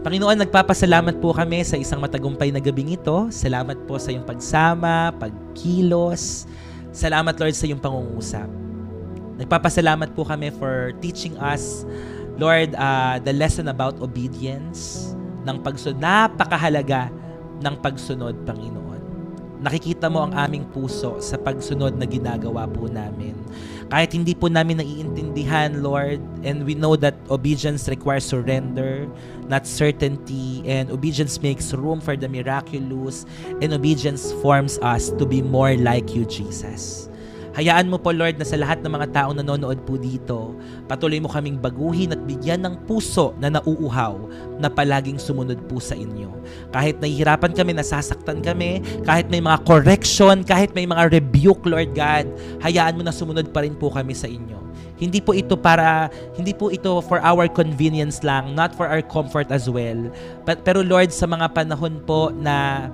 Panginoon, nagpapasalamat po kami sa isang matagumpay na gabing ito. Salamat po sa iyong pagsama, pagkilos. Salamat, Lord, sa iyong pangungusap. Nagpapasalamat po kami for teaching us, Lord, the lesson about obedience, napakahalaga ng pagsunod, Panginoon. Nakikita mo ang aming puso sa pagsunod na ginagawa po namin. Kahit hindi po namin naiintindihan, Lord, and we know that obedience requires surrender, not certainty, and obedience makes room for the miraculous, and obedience forms us to be more like you, Jesus. Hayaan mo po, Lord, na sa lahat ng mga taong nanonood po dito, patuloy mo kaming baguhin at bigyan ng puso na nauuhaw na palaging sumunod po sa inyo. Kahit nahihirapan kami, nasasaktan kami, kahit may mga correction, kahit may mga rebuke, Lord God, hayaan mo na sumunod pa rin po kami sa inyo. Hindi po ito for our convenience lang, not for our comfort as well. Pero Lord, sa mga panahon po na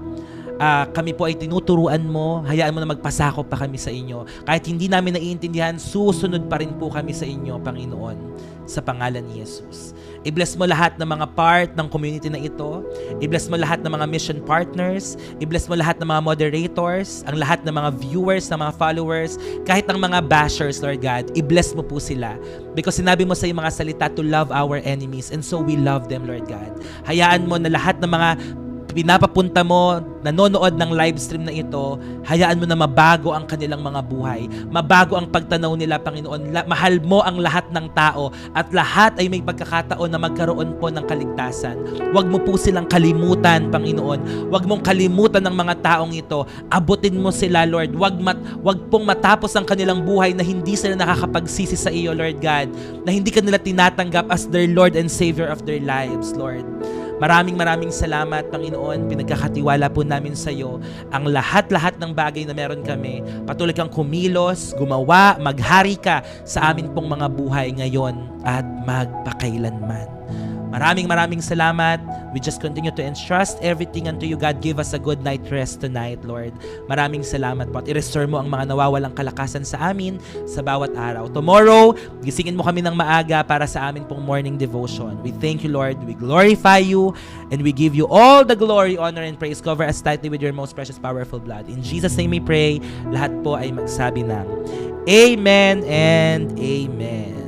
kami po ay tinuturuan mo, hayaan mo na magpasakop pa kami sa inyo. Kahit hindi namin naiintindihan, susunod pa rin po kami sa inyo, Panginoon, sa pangalan ni Jesus. I-bless mo lahat ng mga part ng community na ito. I-bless mo lahat ng mga mission partners. I-bless mo lahat ng mga moderators, ang lahat ng mga viewers, ng mga followers, kahit ng mga bashers, Lord God. I-bless mo po sila. Because sinabi mo sa iyong mga salita to love our enemies, and so we love them, Lord God. Hayaan mo na lahat ng mga pinapapunta mo, nanonood ng live stream na ito, hayaan mo na mabago ang kanilang mga buhay. Mabago ang pagtanaw nila, Panginoon. Mahal mo ang lahat ng tao at lahat ay may pagkakataon na magkaroon po ng kaligtasan. Huwag mo po silang kalimutan, Panginoon. Huwag mong kalimutan ng mga taong ito. Abutin mo sila, Lord. Huwag pong matapos ang kanilang buhay na hindi sila nakakapagsisi sa iyo, Lord God. Na hindi ka nila tinatanggap as their Lord and Savior of their lives, Lord. Maraming salamat, Panginoon. Pinagkakatiwala po namin sa iyo ang lahat-lahat ng bagay na meron kami. Patuloy kang kumilos, gumawa, maghari ka sa amin pong mga buhay ngayon at magpakailanman. Maraming salamat. We just continue to entrust everything unto you, God. Give us a good night rest tonight, Lord. Maraming salamat po. At i-restore mo ang mga nawawalang kalakasan sa amin sa bawat araw. Tomorrow, gisingin mo kami ng maaga para sa amin pong morning devotion. We thank you, Lord. We glorify you and we give you all the glory, honor, and praise. Cover us tightly with your most precious, powerful blood. In Jesus' name we pray. Lahat po ay magsabi ng Amen and Amen.